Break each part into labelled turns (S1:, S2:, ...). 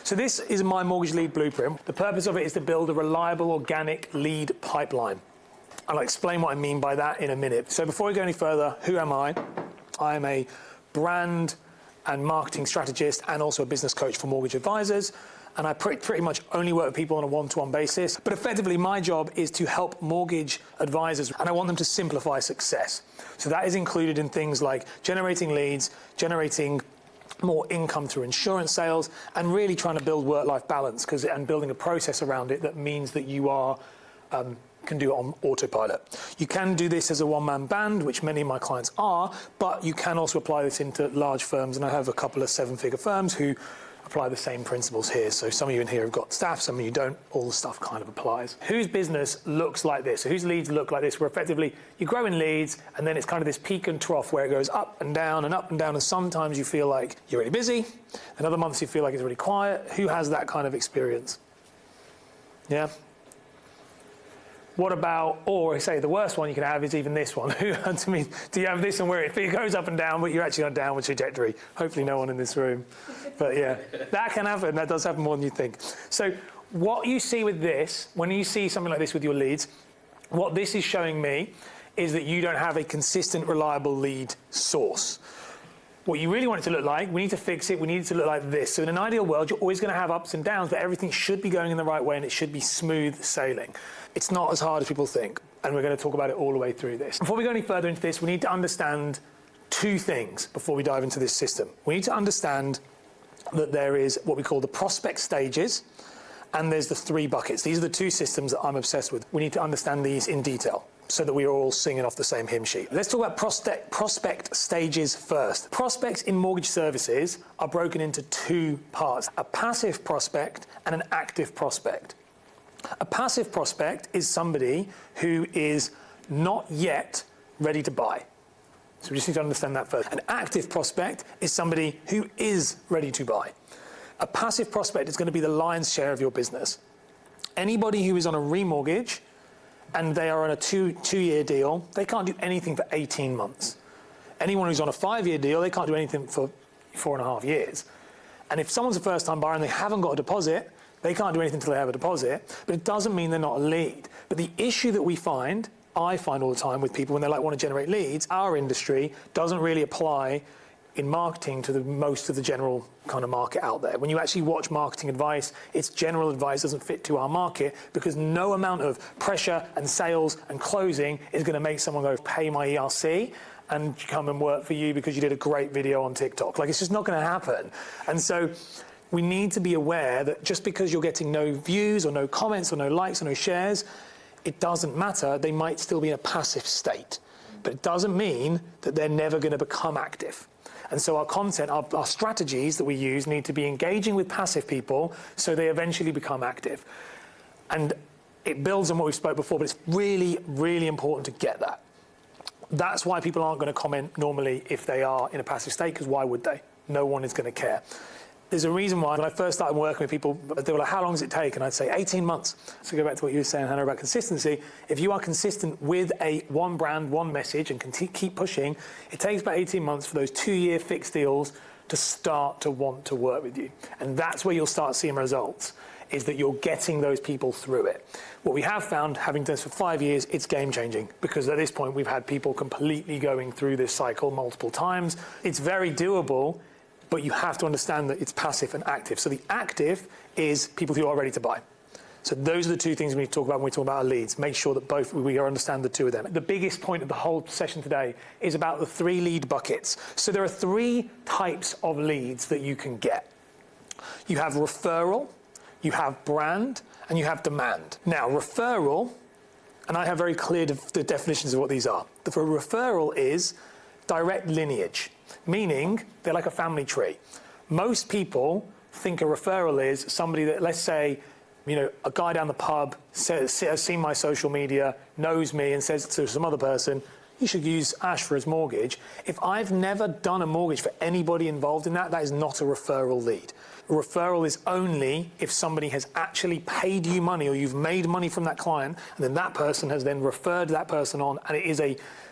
S1: So this is my mortgage lead blueprint. The purpose of it is to build a reliable organic lead pipeline. I'll explain what I mean by that in a minute. So before we go any further, who am I? I am a brand and marketing strategist and also a business coach for mortgage advisors. And I pretty much only work with people on a one-to-one basis. But effectively, my job is to help mortgage advisors, and I want them to simplify success. So that is included in things like generating leads, generating more income through insurance sales, and really trying to build work-life balance and building a process around it that means that you can do it on autopilot. You can do this as a one-man band, which many of my clients are, but you can also apply this into large firms, and I have a couple of seven-figure firms who apply the same principles here. So some of you in here have got staff, some of you don't. All the stuff kind of applies. Whose business looks like this? So whose leads look like this? Where effectively you grow in leads, and then it's kind of this peak and trough where it goes up and down and up and down, and sometimes you feel like you're really busy, and other months you feel like it's really quiet. Who has that kind of experience? Yeah? What about, or say the worst one you can have is even this one. To me, do you have this one where it goes up and down, but you're actually on a downward trajectory? Hopefully no one in this room. But yeah, that can happen. That does happen more than you think. So what you see with this, when you see something like this with your leads, what this is showing me is that you don't have a consistent, reliable lead source. What you really want it to look like, we need to fix it, we need it to look like this. So in an ideal world, you're always going to have ups and downs, but everything should be going in the right way and it should be smooth sailing. It's not as hard as people think, and we're going to talk about it all the way through this. Before we go any further into this, we need to understand two things before we dive into this system. We need to understand that there is what we call the prospect stages, and there's the three buckets. These are the two systems that I'm obsessed with. We need to understand these in detail so that we are all singing off the same hymn sheet. Let's talk about prospect stages first. Prospects in mortgage services are broken into two parts: a passive prospect and an active prospect. A passive prospect is somebody who is not yet ready to buy. So we just need to understand that first. An active prospect is somebody who is ready to buy. A passive prospect is going to be the lion's share of your business. Anybody who is on a remortgage and they are on a two-year deal, they can't do anything for 18 months. Anyone who's on a 5-year deal, they can't do anything for 4.5 years. And if someone's a first-time buyer and they haven't got a deposit, they can't do anything until they have a deposit, but it doesn't mean they're not a lead. But the issue that I find all the time with people when they want to generate leads, our industry doesn't really apply in marketing to most of the general kind of market out there. When you actually watch marketing advice, its general advice doesn't fit to our market because no amount of pressure and sales and closing is going to make someone go pay my ERC and come and work for you because you did a great video on TikTok. Like, it's just not going to happen. And so we need to be aware that just because you're getting no views or no comments or no likes or no shares, it doesn't matter. They might still be in a passive state, but it doesn't mean that they're never going to become active. And so our content, our strategies that we use need to be engaging with passive people so they eventually become active. And it builds on what we spoke before, but it's really, really important to get that. That's why people aren't going to comment normally if they are in a passive state, because why would they? No one is going to care. There's a reason why when I first started working with people, they were like, how long does it take? And I'd say 18 months. So go back to what you were saying, Hannah, about consistency. If you are consistent with a one brand, one message and can keep pushing, it takes about 18 months for those 2-year fixed deals to start to want to work with you. And that's where you'll start seeing results, is that you're getting those people through it. What we have found, having done this for 5 years, it's game changing, because at this point we've had people completely going through this cycle multiple times. It's very doable, but you have to understand that it's passive and active. So the active is people who are ready to buy. So those are the two things we need to talk about when we talk about our leads. Make sure that we understand the two of them. The biggest point of the whole session today is about the 3 lead buckets. So there are 3 types of leads that you can get. You have referral, you have brand, and you have demand. Now, referral, and I have very clear the definitions of what these are. The referral is direct lineage, meaning they're like a family tree. Most people think a referral is somebody that, let's say, a guy down the pub has seen my social media, knows me, and says to some other person, you should use Ash for his mortgage. If I've never done a mortgage for anybody involved in that, that is not a referral lead. A referral is only if somebody has actually paid you money or you've made money from that client, and then that person has then referred that person on, and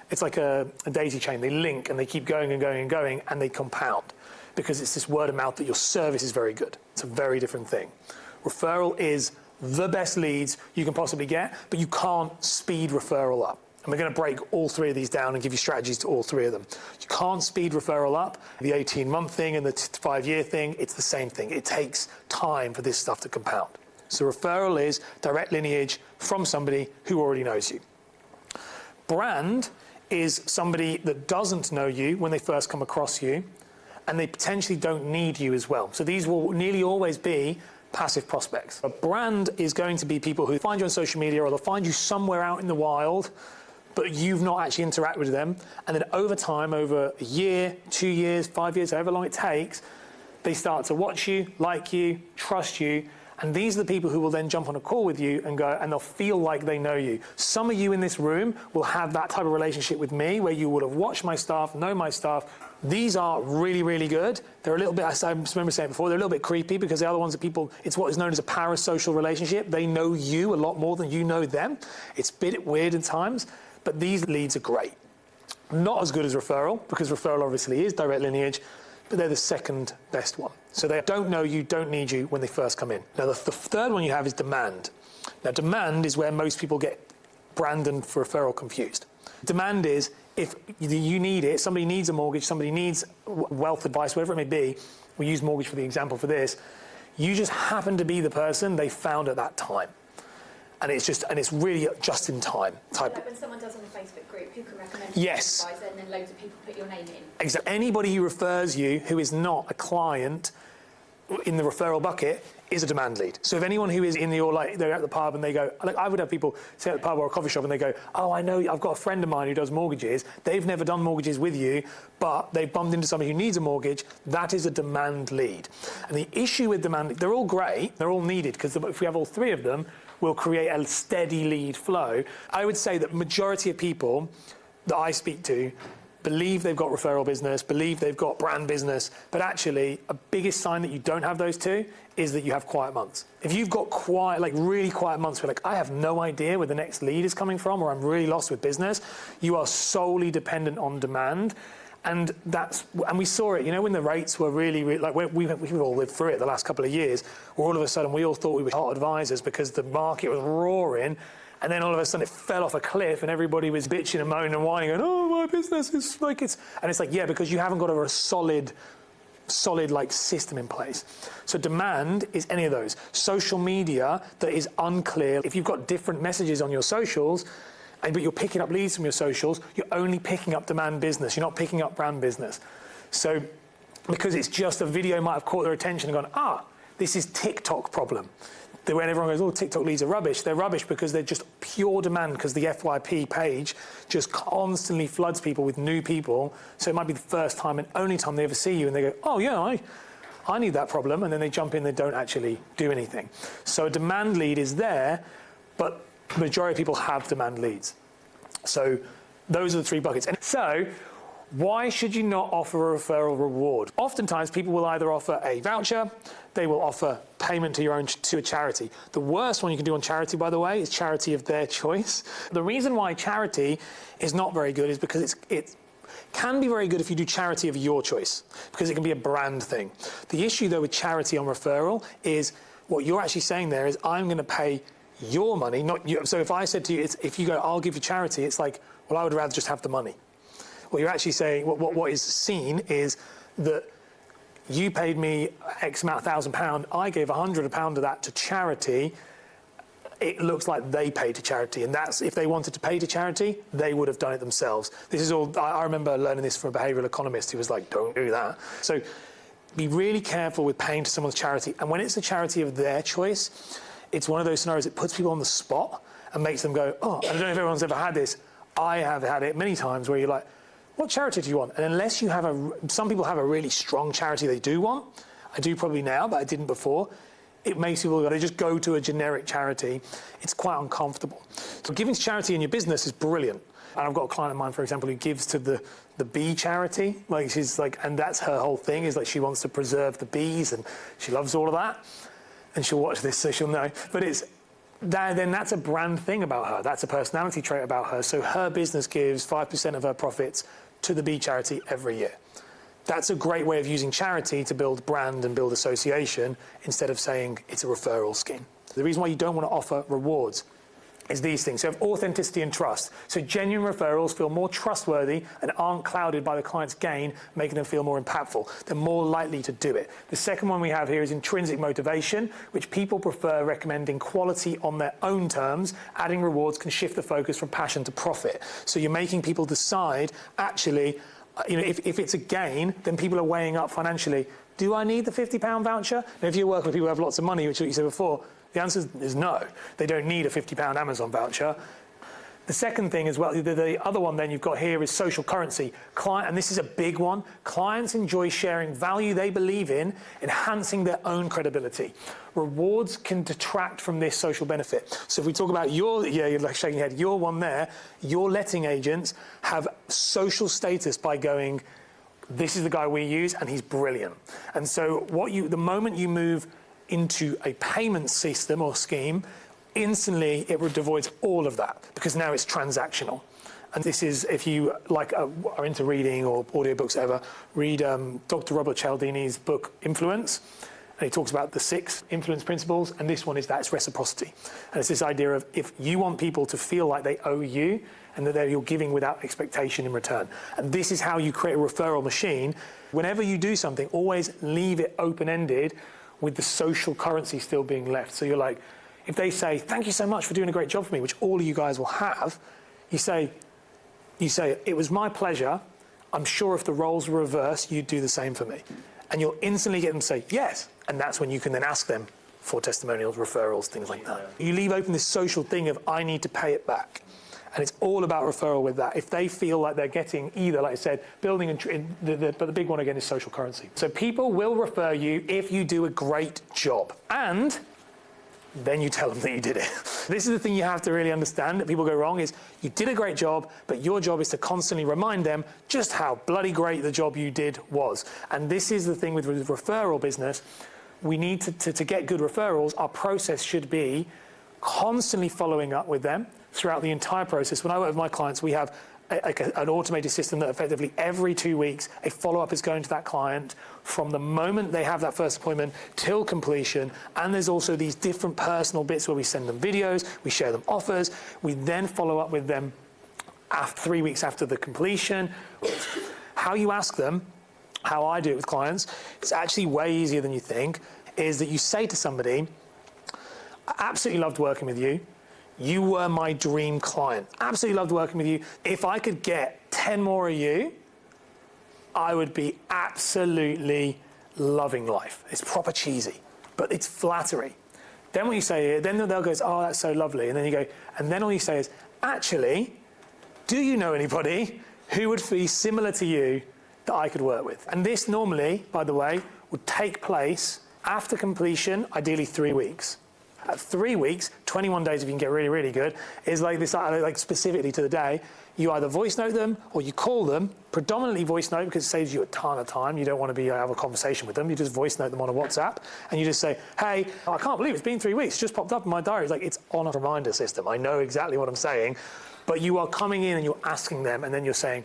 S1: it's like a daisy chain. They link and they keep going and going and going, and they compound. because it's this word of mouth that your service is very good. It's a very different thing. Referral is the best leads you can possibly get, but you can't speed referral up. And we're going to break all three of these down and give you strategies to all three of them. You can't speed referral up. The 18-month thing and the 5-year thing, it's the same thing. It takes time for this stuff to compound. So referral is direct lineage from somebody who already knows you. Brand is somebody that doesn't know you when they first come across you, and they potentially don't need you as well. So these will nearly always be passive prospects. A brand is going to be people who find you on social media, or they'll find you somewhere out in the wild, but you've not actually interacted with them. And then over time, over a year, 2 years, 5 years, however long it takes, they start to watch you, like you, trust you. And these are the people who will then jump on a call with you and go, and they'll feel like they know you. Some of you in this room will have that type of relationship with me, where you would have watched my stuff, know my stuff. These are really, really good. They're a little bit, I remember saying before, they're a little bit creepy, because the other ones are people, it's what is known as a parasocial relationship. They know you a lot more than you know them. It's a bit weird at times, but these leads are great. Not as good as referral, because referral obviously is direct lineage, but they're the second best one. So they don't know you, don't need you when they first come in. Now, the third one you have is demand. Now, demand is where most people get brand and referral confused. Demand is if you need it, somebody needs a mortgage, somebody needs wealth advice, whatever it may be. We use mortgage for the example for this. You just happen to be the person they found at that time. And it's really just in time type.
S2: Like when someone does on a Facebook group, who can recommend
S1: yes.
S2: an advisor, and then loads of people put your name in.
S1: Exactly. Anybody who refers you who is not a client in the referral bucket is a demand lead. So if anyone who is in the, or like they're at the pub and they go, like I would have people say at the pub or a coffee shop and they go, oh, I know, I've got a friend of mine who does mortgages. They've never done mortgages with you, but they've bumped into somebody who needs a mortgage. That is a demand lead. And the issue with demand, they're all great, they're all needed, because if we have all three of them, we'll create a steady lead flow. I would say that majority of people that I speak to believe they've got referral business, believe they've got brand business, but actually a biggest sign that you don't have those two is that you have quiet months. If you've got quiet, like really quiet months where like, I have no idea where the next lead is coming from, or I'm really lost with business, you are solely dependent on demand. And we saw it, you know, when the rates were really like we've all lived through it the last couple of years, where all of a sudden we all thought we were hot advisors because the market was roaring. And then all of a sudden it fell off a cliff and everybody was bitching and moaning and whining and, oh, my business is like it's... And it's like, yeah, because you haven't got a solid like system in place. So demand is any of those. Social media that is unclear. If you've got different messages on your socials, but you're picking up leads from your socials, you're only picking up demand business. You're not picking up brand business. So because it's just a video might have caught their attention and gone, this is TikTok problem. When everyone goes, oh, TikTok leads are rubbish, they're rubbish because they're just pure demand, because the FYP page just constantly floods people with new people. So it might be the first time and only time they ever see you, and they go, oh, yeah, I need that problem. And then they jump in, they don't actually do anything. So a demand lead is there, but the majority of people have demand leads. So those are the three buckets. And so why should you not offer a referral reward? Oftentimes, people will either offer a voucher, they will offer payment to a charity. The worst one you can do on charity, by the way, is charity of their choice. The reason why charity is not very good is because it can be very good if you do charity of your choice, because it can be a brand thing. The issue, though, with charity on referral is what you're actually saying there is, I'm going to pay your money, not you. So if I said to you, if you go, I'll give you charity, it's like, well, I would rather just have the money. What you're actually saying, what is seen is that you paid me X amount, £1,000, I gave £100 of that to charity. It looks like they paid to charity, and that's, if they wanted to pay to charity, they would have done it themselves. This is all, I remember learning this from a behavioural economist who was like, don't do that. So be really careful with paying to someone's charity. And when it's a charity of their choice, it's one of those scenarios that puts people on the spot and makes them go, oh, I don't know if everyone's ever had this. I have had it many times where you're like, what charity do you want? And unless you have some people have a really strong charity they do want. I do probably now, but I didn't before. It makes people go, they just go to a generic charity. It's quite uncomfortable. So giving to charity in your business is brilliant. And I've got a client of mine, for example, who gives to the bee charity. Like she's like, and that's her whole thing, is like she wants to preserve the bees and she loves all of that. And she'll watch this, so she'll know. But then that's a brand thing about her. That's a personality trait about her. So her business gives 5% of her profits to the bee charity every year. That's a great way of using charity to build brand and build association instead of saying it's a referral scheme. The reason why you don't want to offer rewards is these things. So you have authenticity and trust. So genuine referrals feel more trustworthy and aren't clouded by the client's gain, making them feel more impactful. They're more likely to do it. The second one we have here is intrinsic motivation, which people prefer recommending quality on their own terms. Adding rewards can shift the focus from passion to profit. So you're making people decide, actually, if it's a gain, then people are weighing up financially. Do I need the £50 voucher? Now, if you're working with people who have lots of money, which is what you said before, the answer is no. They don't need a £50 Amazon voucher. The second thing as well, the other one then you've got here is social currency. And this is a big one. Clients enjoy sharing value they believe in, enhancing their own credibility. Rewards can detract from this social benefit. So if we talk about you're like shaking your head, your one there, your letting agents have social status by going, this is the guy we use and he's brilliant. And so the moment you move into a payment system or scheme, instantly it devoids all of that because now it's transactional. And this is, if you are into reading or audiobooks ever, read Dr. Robert Cialdini's book Influence, and he talks about the 6 influence principles, and this one is that it's reciprocity. And it's this idea of if you want people to feel like they owe you and that you're giving without expectation in return. And this is how you create a referral machine. Whenever you do something, always leave it open-ended with the social currency still being left. So you're like, if they say, thank you so much for doing a great job for me, which all of you guys will have, you say, it was my pleasure. I'm sure if the roles were reversed, you'd do the same for me. And you'll instantly get them to say, yes. And that's when you can then ask them for testimonials, referrals, things like that. You leave open this social thing of, I need to pay it back. And it's all about referral with that. If they feel like they're getting either, like I said, building, but the big one again is social currency. So people will refer you if you do a great job. And then you tell them that you did it. This is the thing you have to really understand that people go wrong is you did a great job, but your job is to constantly remind them just how bloody great the job you did was. And this is the thing with referral business. We need to get good referrals. Our process should be constantly following up with them throughout the entire process. When I work with my clients, we have an automated system that effectively every 2 weeks, a follow-up is going to that client from the moment they have that first appointment till completion. And there's also these different personal bits where we send them videos, we share them offers, we then follow up with them 3 weeks after the completion. How you ask them, how I do it with clients, it's actually way easier than you think, is that you say to somebody, I absolutely loved working with you. You were my dream client. Absolutely loved working with you. If I could get 10 more of you, I would be absolutely loving life. It's proper cheesy, but it's flattery. Then what you say, then they'll go, oh, that's so lovely. And then you go, and then all you say is, actually, do you know anybody who would be similar to you that I could work with? And this normally, by the way, would take place after completion, ideally 3 weeks. At 3 weeks, 21 days if you can get really, really good, is like this, like specifically to the day, you either voice note them or you call them, predominantly voice note because it saves you a ton of time. You don't want to have a conversation with them. You just voice note them on a WhatsApp and you just say, hey, I can't believe it's been 3 weeks. It just popped up in my diary. It's like, it's on a reminder system. I know exactly what I'm saying, but you are coming in and you're asking them and then you're saying,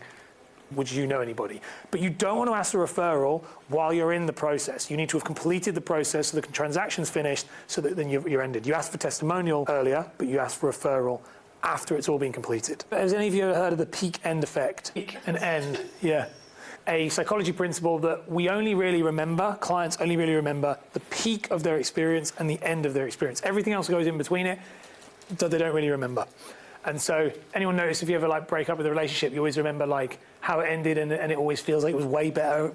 S1: would you know anybody? But you don't want to ask for a referral while you're in the process. You need to have completed the process so the transaction's finished so that then you're ended. You asked for testimonial earlier, but you asked for referral after it's all been completed. Has any of you ever heard of the peak end effect? Peak and end, yeah. A psychology principle that we only really remember, clients only really remember the peak of their experience and the end of their experience. Everything else goes in between it, that they don't really remember. And so anyone notice if you ever break up with a relationship, you always remember how it ended and it always feels like it was way better,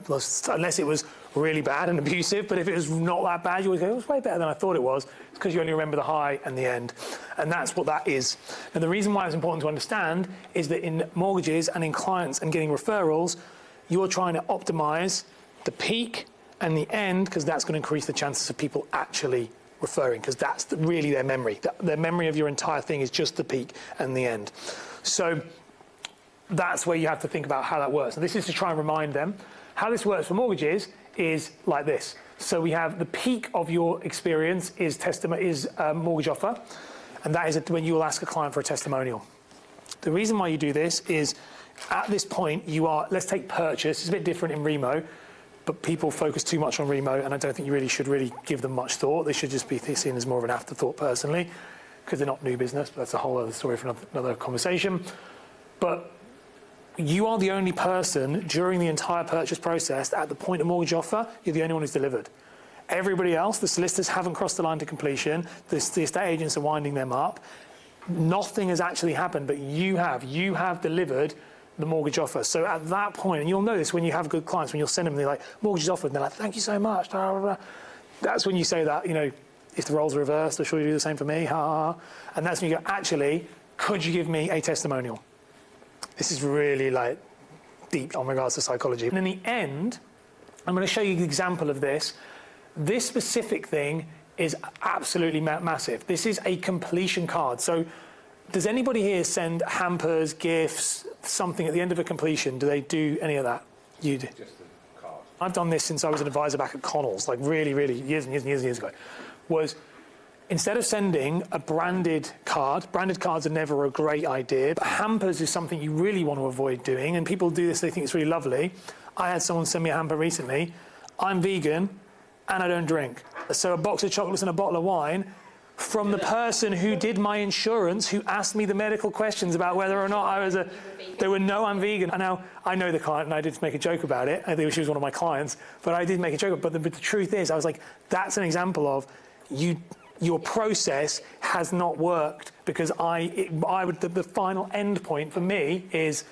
S1: unless it was really bad and abusive. But if it was not that bad, you always go, it was way better than I thought it was. It's because you only remember the high and the end. And that's what that is. And the reason why it's important to understand is that in mortgages and in clients and getting referrals, you're trying to optimize the peak and the end because that's going to increase the chances of people actually referring, because that's really their memory. Their memory of your entire thing is just the peak and the end. So that's where you have to think about how that works. And this is to try and remind them. How this works for mortgages is like this. So we have the peak of your experience is mortgage offer, and that is when you will ask a client for a testimonial. The reason why you do this is At this point, you are, let's take purchase. It's a bit different in Remo, but people focus too much on Remo, and I don't think you really should give them much thought. They should just be seen as more of an afterthought personally, because they're not new business, but that's a whole other story for another conversation. But you are the only person during the entire purchase process at the point of mortgage offer, you're the only one who's delivered. Everybody else, the solicitors haven't crossed the line to completion, the estate agents are winding them up. Nothing has actually happened, but you have delivered the mortgage offer. So at that point, and you'll know this when you have good clients, when you'll send them, they're like, mortgage is offered, and they're like, thank you so much. Blah, blah, blah. That's when you say that, if the roles are reversed, I'm sure you do the same for me, ha, ha, ha. And that's when you go, actually, could you give me a testimonial? This is really deep on regards to psychology. And in the end, I'm going to show you an example of this. This specific thing is absolutely massive. This is a completion card. So does anybody here send hampers, gifts, something at the end of a completion? Do they do any of that? You do? Just the card. I've done this since I was an advisor back at Connell's, really, really years and years ago, was instead of sending a branded cards are never a great idea, but hampers is something you really want to avoid doing, and people do this, they think it's really lovely. I had someone send me a hamper recently. I'm vegan, and I don't drink. So a box of chocolates and a bottle of wine from the person who did my insurance, who asked me the medical questions about whether or not I was they were, no, I'm vegan. And now I know the client, and I did make a joke about it. I think she was one of my clients, but I did make a joke. But the truth is, I was like, that's an example of your process has not worked, because the final end point for me is,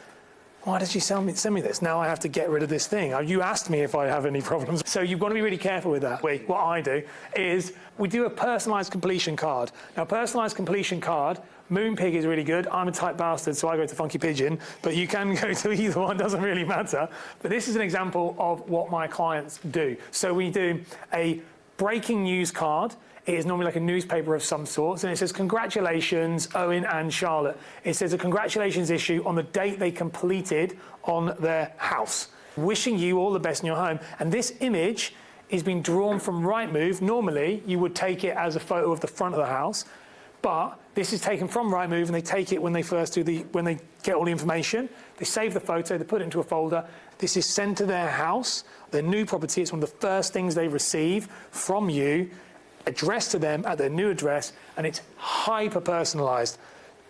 S1: why did you send me this? Now I have to get rid of this thing. You asked me if I have any problems. So you've got to be really careful with that. What I do is we do a personalised completion card. Now, personalised completion card, Moonpig is really good. I'm a tight bastard, so I go to Funky Pigeon, but you can go to either one, doesn't really matter. But this is an example of what my clients do. So we do a breaking news card. It is normally like a newspaper of some sorts, and it says, congratulations, Owen and Charlotte. It says a congratulations issue on the date they completed on their house. Wishing you all the best in your home. And this image is being drawn from Rightmove. Normally, you would take it as a photo of the front of the house, but this is taken from Rightmove, and they take it when they when they get all the information. They save the photo, they put it into a folder. This is sent to their house, their new property. It's one of the first things they receive from you, addressed to them at their new address, and it's hyper-personalised.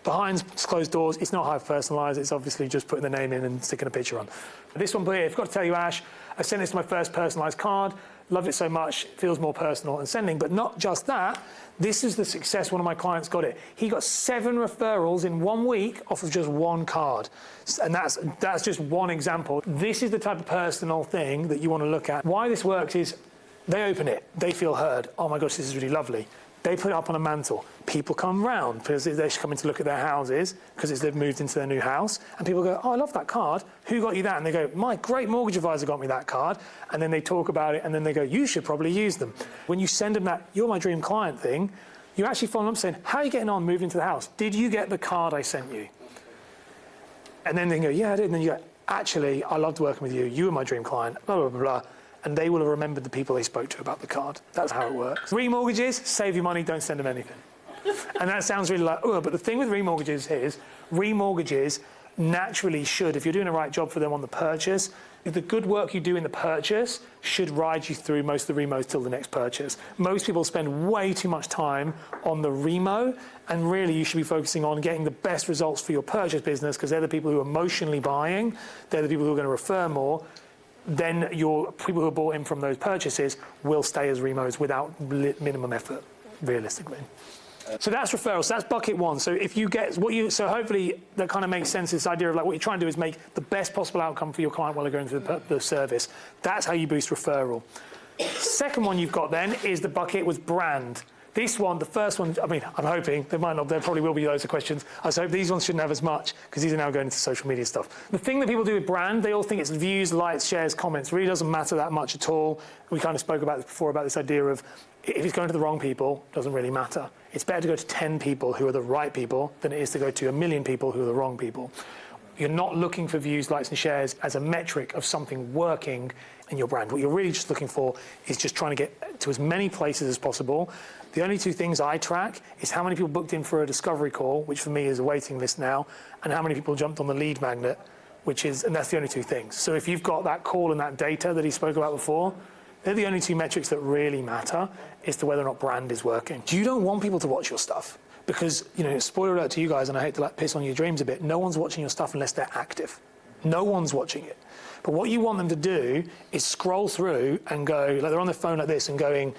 S1: Behind closed doors, it's not hyper-personalised, it's obviously just putting the name in and sticking a picture on. But this one here, I've got to tell you, Ash, I sent this to my first personalised card, loved it so much, it feels more personal than sending. But not just that, this is the success one of my clients got it. He got 7 referrals in 1 week off of just one card. And that's just one example. This is the type of personal thing that you want to look at. Why this works is, they open it, they feel heard. Oh my gosh, this is really lovely. They put it up on a mantle. People come round because they're coming to look at their houses because they've moved into their new house. And people go, oh, I love that card. Who got you that? And they go, my great mortgage advisor got me that card. And then they talk about it, and then they go, you should probably use them. When you send them that, you're my dream client thing, you actually follow up saying, how are you getting on moving to the house? Did you get the card I sent you? And then they go, yeah, I did. And then you go, actually, I loved working with you. You were my dream client, blah, blah, blah, blah. And they will have remembered the people they spoke to about the card. That's how it works. Remortgages, save your money, don't send them anything. And that sounds really like, oh, but the thing with remortgages is, remortgages naturally should, if you're doing the right job for them on the purchase, the good work you do in the purchase should ride you through most of the remos till the next purchase. Most people spend way too much time on the remo, and really you should be focusing on getting the best results for your purchase business, because they're the people who are emotionally buying, they're the people who are going to refer more. Then your people who are bought in from those purchases will stay as remos without minimum effort, realistically. So that's referrals. So that's bucket one. So if you get so hopefully that kind of makes sense. This idea of what you're trying to do is make the best possible outcome for your client while they're going through the service. That's how you boost referral. Second one you've got then is the bucket was brand. This one, the first one, I mean, I'm hoping, there probably will be loads of questions. I hope these ones shouldn't have as much, because these are now going into social media stuff. The thing that people do with brand, they all think it's views, likes, shares, comments. It really doesn't matter that much at all. We kind of spoke about this before, about this idea of, if it's going to the wrong people, it doesn't really matter. It's better to go to 10 people who are the right people than it is to go to 1 million people who are the wrong people. You're not looking for views, likes, and shares as a metric of something working in your brand. What you're really just looking for is just trying to get to as many places as possible. The only 2 things I track is how many people booked in for a discovery call, which for me is a waiting list now, and how many people jumped on the lead magnet, and that's the only two things. So if you've got that call and that data that he spoke about before, they're the only two metrics that really matter as to whether or not brand is working. You don't want people to watch your stuff because, spoiler alert to you guys, and I hate to piss on your dreams a bit, no one's watching your stuff unless they're active. No one's watching it. But what you want them to do is scroll through and go, like they're on their phone like this and going,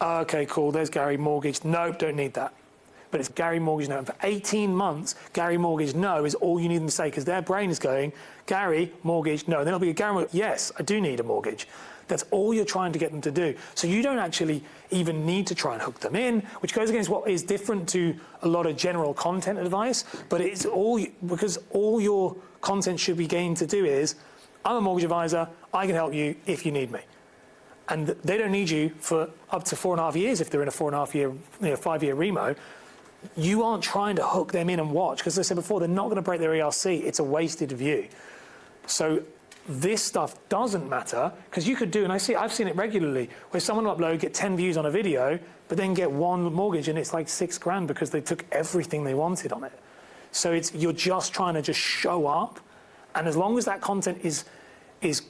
S1: oh, okay, cool, there's Gary Mortgage. Nope, don't need that. But it's Gary Mortgage No. And for 18 months, Gary Mortgage No is all you need them to say because their brain is going, Gary Mortgage No. And then it'll be a Gary Mortgage, yes, I do need a mortgage. That's all you're trying to get them to do. So you don't actually even need to try and hook them in, which goes against what is different to a lot of general content advice, but it's all, because all your content should be going to do is, I'm a mortgage advisor, I can help you if you need me. And they don't need you for up to 4.5 years if they're in a 4.5 year, 5-year remo. You aren't trying to hook them in and watch, because as I said before, they're not going to break their ERC. It's a wasted view. So this stuff doesn't matter, because you could do, and I've seen it regularly, where someone will upload, get 10 views on a video, but then get one mortgage and it's like $6,000 because they took everything they wanted on it. So you're just trying to just show up, and as long as that content is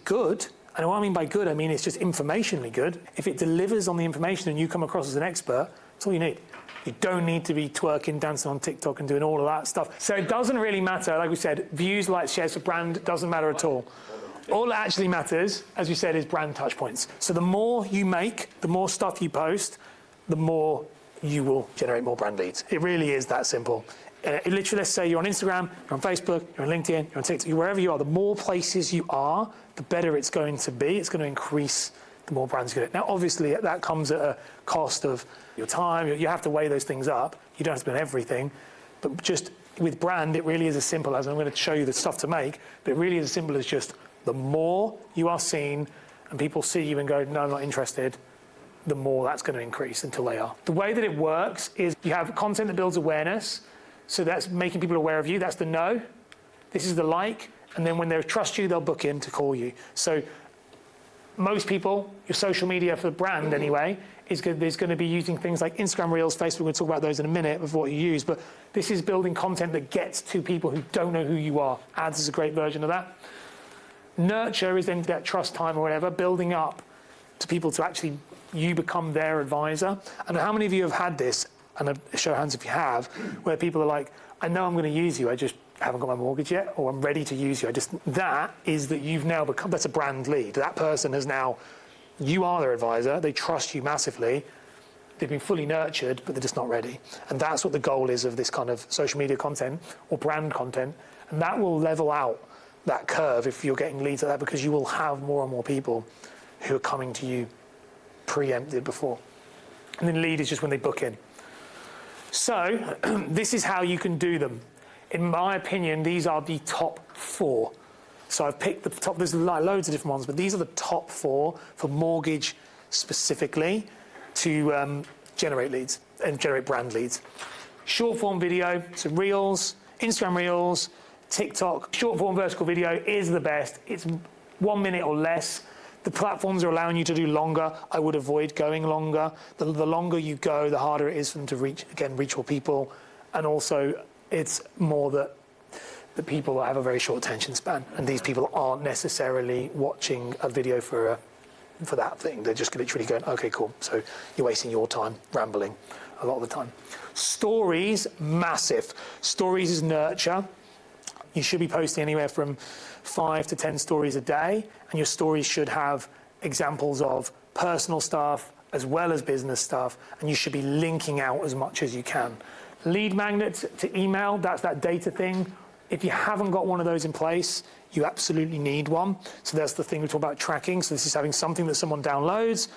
S1: good, and what I mean by good, I mean it's just informationally good. If it delivers on the information and you come across as an expert, that's all you need. You don't need to be twerking, dancing on TikTok and doing all of that stuff. So it doesn't really matter, like we said, views, likes, shares for brand doesn't matter at all. All that actually matters, as we said, is brand touch points. So the more you make, the more stuff you post, the more you will generate more brand leads. It really is that simple. Literally, let's say you're on Instagram, you're on Facebook, you're on LinkedIn, you're on TikTok, wherever you are, the more places you are, the better it's going to be. It's going to increase the more brands you get. Now, obviously, that comes at a cost of your time. You have to weigh those things up. You don't have to spend everything. But just with brand, it really is as simple as, and I'm going to show you the stuff to make, but it really is as simple as just the more you are seen and people see you and go, no, I'm not interested, the more that's going to increase until they are. The way that it works is you have content that builds awareness. So that's making people aware of you. That's the no. This is the like. And then when they trust you, they'll book in to call you. So most people, your social media for the brand anyway, is going to be using things like Instagram Reels, Facebook. We'll talk about those in a minute of what you use. But this is building content that gets to people who don't know who you are. Ads is a great version of that. Nurture is then that trust time or whatever, building up to people to actually, you become their advisor. And how many of you have had this? And a show of hands if you have, where people are like, I know I'm going to use you, I just haven't got my mortgage yet, or I'm ready to use you. That is that you've now become, that's a brand lead. That person has now, you are their advisor, they trust you massively, they've been fully nurtured, but they're just not ready. And that's what the goal is of this kind of social media content or brand content. And that will level out that curve if you're getting leads like that, because you will have more and more people who are coming to you preempted before. And then lead is just when they book in. So this is how you can do them. In my opinion, these are the top 4. So I've picked the top, there's loads of different ones, but these are the top 4 for mortgage specifically to generate leads and generate brand leads. Short form video, so Reels, Instagram Reels, TikTok. Short form vertical video is the best. It's 1 minute or less. The platforms are allowing you to do longer. I would avoid going longer. The longer you go, the harder it is for them to reach more people. And also, it's more that the people have a very short attention span. And these people aren't necessarily watching a video for that thing. They're just literally going, okay, cool. So you're wasting your time rambling a lot of the time. Stories, massive. Stories is nurture. You should be posting anywhere from 5 to 10 stories a day, and your stories should have examples of personal stuff as well as business stuff, and you should be linking out as much as you can. Lead magnets to email, that's that data thing. If you haven't got one of those in place, you absolutely need one. So that's the thing we talk about tracking. So this is having something that someone downloads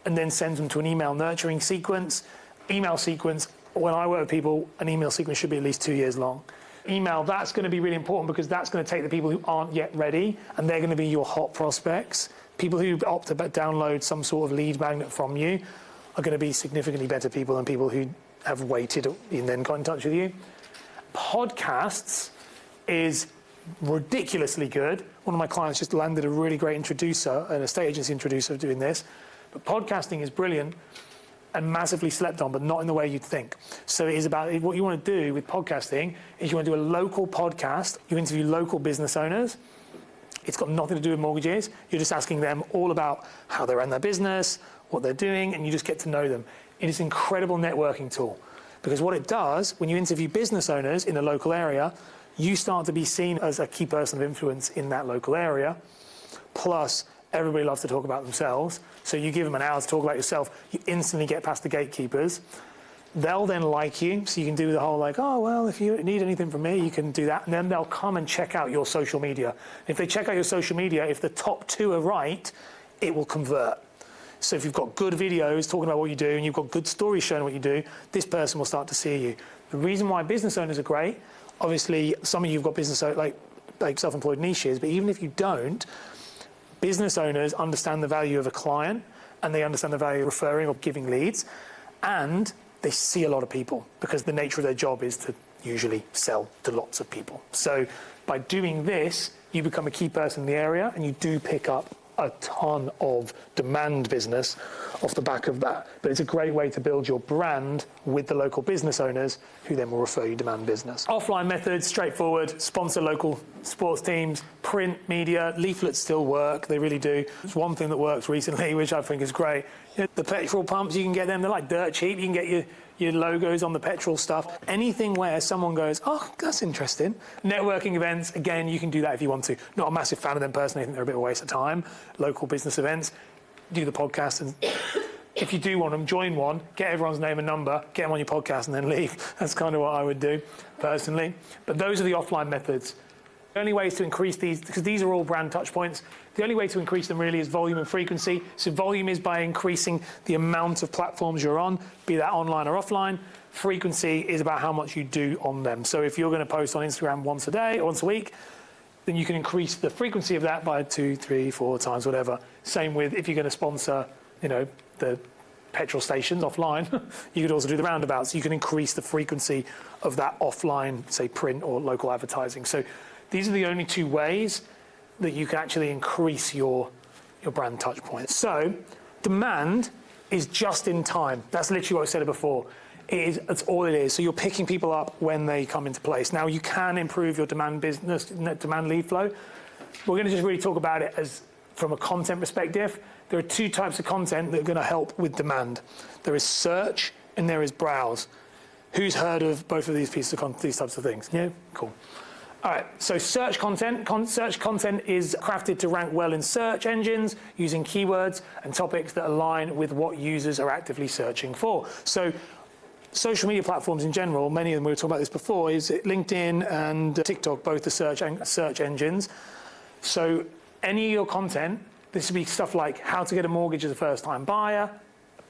S1: and then sends them to an email nurturing sequence. Email sequence, when I work with people, an email sequence should be at least 2 years long. Email, that's going to be really important because that's going to take the people who aren't yet ready, and they're going to be your hot prospects. People who opt to download some sort of lead magnet from you are going to be significantly better people than people who have waited and then got in touch with you. Podcasts is ridiculously good. One of my clients just landed a really great introducer, an estate agency introducer doing this. But podcasting is brilliant. and massively slept on, but not in the way you'd think. So it is about what you want to do with podcasting is you want to do a local podcast. You interview local business owners. It's got nothing to do with mortgages. You're just asking them all about how they run their business, what they're doing, and you just get to know them. It is an incredible networking tool because what it does, when you interview business owners in a local area, you start to be seen as a key person of influence in that local area. Plus, everybody loves to talk about themselves. So you give them an hour to talk about yourself, you instantly get past the gatekeepers. They'll then like you, so you can do the whole like, oh, well, if you need anything from me, you can do that. And then they'll come and check out your social media. If they check out your social media, if the top 2 are right, it will convert. So if you've got good videos talking about what you do and you've got good stories showing what you do, this person will start to see you. The reason why business owners are great, obviously some of you have got business like self-employed niches, but even if you don't, business owners understand the value of a client and they understand the value of referring or giving leads, and they see a lot of people because the nature of their job is to usually sell to lots of people. So by doing this, you become a key person in the area and you do pick up a ton of demand business off the back of that. But it's a great way to build your brand with the local business owners who then will refer you demand business. Offline methods, straightforward, sponsor local sports teams, print media, leaflets still work, they really do. It's one thing that works recently, which I think is great. You know, the petrol pumps, you can get them, they're like dirt cheap. You can get your logos on the petrol stuff. Anything where someone goes, oh, that's interesting. Networking events, again, you can do that if you want to. Not a massive fan of them personally, I think they're a bit of a waste of time. Local business events, do the podcast, and if you do want them, join one, get everyone's name and number, get them on your podcast and then leave. That's kind of what I would do personally. But those are the offline methods. The only ways to increase these, because these are all brand touch points, the only way to increase them really is volume and frequency. So volume is by increasing the amount of platforms you're on, be that online or offline. Frequency is about how much you do on them. So if you're going to post on Instagram once a day or once a week, then you can increase the frequency of that by 2, 3, 4 times, whatever. Same with if you're going to sponsor, you know, the petrol stations offline, you could also do the roundabouts. You can increase the frequency of that offline, say print or local advertising. So these are the only 2 ways that you can actually increase your brand touch points. So demand is just in time. That's literally what I said before. That's all it is. So you're picking people up when they come into place. Now you can improve your demand business, demand lead flow. We're going to just really talk about it as from a content perspective. There are 2 types of content that are going to help with demand. There is search and there is browse. Who's heard of both of these pieces of content, these types of things? Yeah, cool. All right, so search content. Search content is crafted to rank well in search engines using keywords and topics that align with what users are actively searching for. So social media platforms in general, many of them, we were talking about this before, is LinkedIn and TikTok, both the search engines. So any of your content, this would be stuff like how to get a mortgage as a first-time buyer,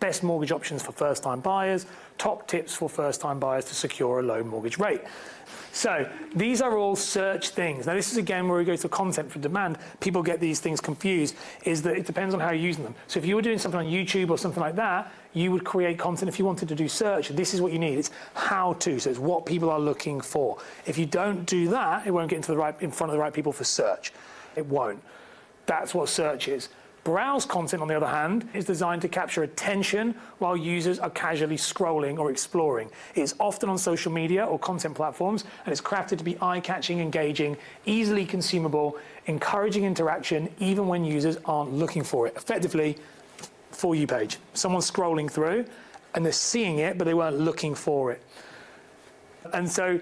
S1: best mortgage options for first-time buyers, top tips for first-time buyers to secure a low mortgage rate. So these are all search things. Now this is again where we go to content for demand. People get these things confused, is that it depends on how you're using them. So if you were doing something on YouTube or something like that, you would create content. If you wanted to do search, this is what you need. It's how to, so it's what people are looking for. If you don't do that, it won't get in front of the right people for search. It won't. That's what search is. Browse content, on the other hand, is designed to capture attention while users are casually scrolling or exploring. It's often on social media or content platforms, and it's crafted to be eye-catching, engaging, easily consumable, encouraging interaction, even when users aren't looking for it. Effectively, For You page. Someone's scrolling through, and they're seeing it, but they weren't looking for it. And so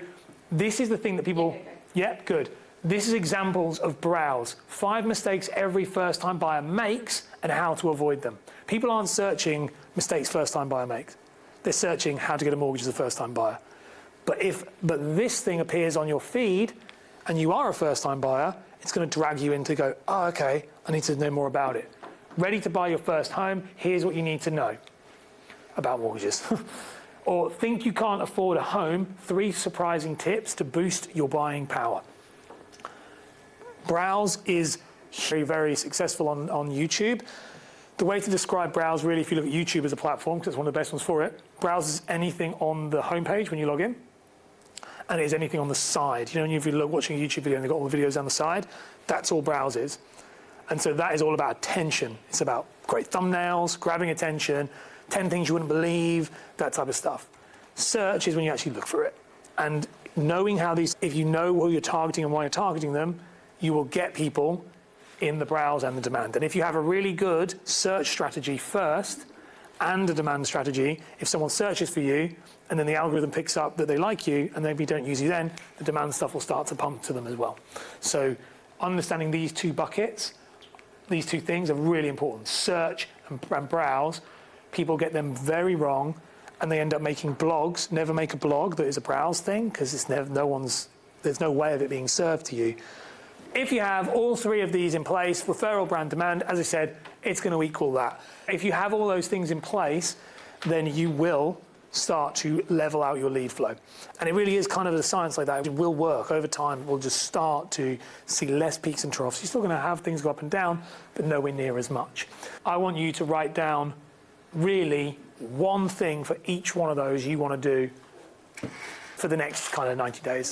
S1: this is the thing that people... Yeah, good. This is examples of browse. 5 mistakes every first-time buyer makes and how to avoid them. People aren't searching mistakes first-time buyer makes. They're searching how to get a mortgage as a first-time buyer. But this thing appears on your feed and you are a first-time buyer, it's going to drag you in to go, oh, okay, I need to know more about it. Ready to buy your first home, here's what you need to know about mortgages. Or think you can't afford a home, 3 surprising tips to boost your buying power. Browse is very, very successful on YouTube. The way to describe Browse, really, if you look at YouTube as a platform, because it's one of the best ones for it, Browse is anything on the homepage when you log in, and it is anything on the side. You know, when you're watching a YouTube video and they've got all the videos down the side, that's all Browse is. And so that is all about attention. It's about great thumbnails, grabbing attention, 10 things you wouldn't believe, that type of stuff. Search is when you actually look for it. And knowing how these, if you know who you're targeting and why you're targeting them, you will get people in the browse and the demand. And if you have a really good search strategy first and a demand strategy, if someone searches for you and then the algorithm picks up that they like you and maybe don't use you then, the demand stuff will start to pump to them as well. So understanding these two buckets, these two things are really important. Search and browse, people get them very wrong and they end up making blogs. Never make a blog that is a browse thing because it's never, there's no way of it being served to you. If you have all three of these in place, referral, brand, demand, as I said, it's going to equal that. If you have all those things in place, then you will start to level out your lead flow. And it really is kind of a science like that. It will work over time. We'll just start to see less peaks and troughs. You're still going to have things go up and down, but nowhere near as much. I want you to write down really one thing for each one of those you want to do for the next kind of 90 days.